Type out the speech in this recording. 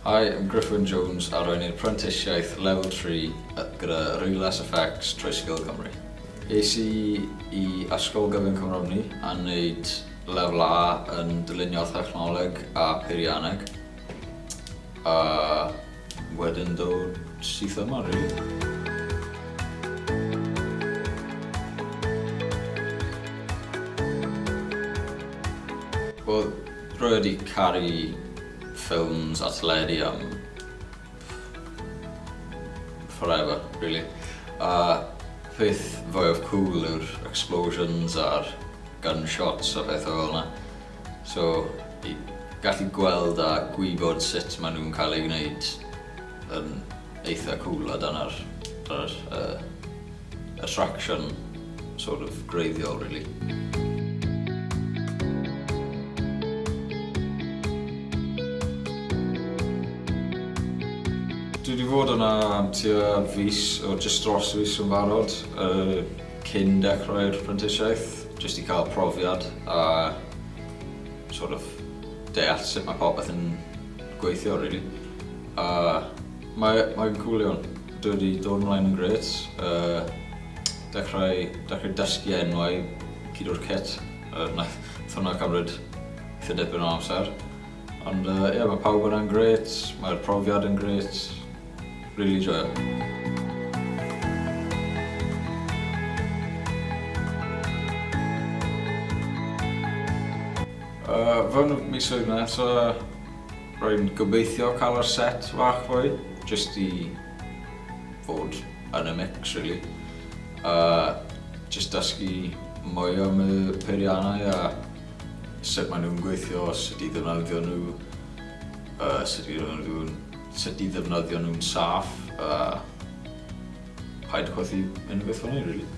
Hi, I'm Griffin Jones a rwy'n i'r prentisiaeth Level 3 gyda Real SFX Treisgil Cymru. Es I Ysgol Gyfun Cymru a wneud Lefel A yn dylunio technoleg a peirianneg. A wedyn dod syth yma, rili. Wel, rwy wedi caru ffilms a teledu am forever, really. Peth fwyaf cool yw'r explosions a'r gunshots a pethau fel yna. So, I gallu gweld a gwybod sut maen nhw'n cael ei wneud yn eitha cool a dyna'r attraction sort of greiddiol, really. Dwi wedi fod yna am tua fis o jyst dros fis yn barod cyn dechrau'r prentisiaeth, jyst I cael profiad a sort of deall sut mae popeth yn gweithio, really. Mae'n cool iawn. Dwi wedi dod ymlaen yn grêt. Dechrau dysgu enwau gyd o'r kit. Nath hwnna cymryd eitha dipyn o amser. Ond mae pawb yna'n grêt, mae'r profiad yn grêt. Really enjoy it. Fewn misoedd nesaf, rwy'n gobeithio cael yr set fach fwy, jyst I fod yn y mix, really. Jyst dysgu mwy am y peiriannau a sut maen nhw'n gweithio, sut I ddefnyddio nhw, sut I ddefnyddio nhw'n saff, paid chwaith I unrhyw beth fel 'ny, really.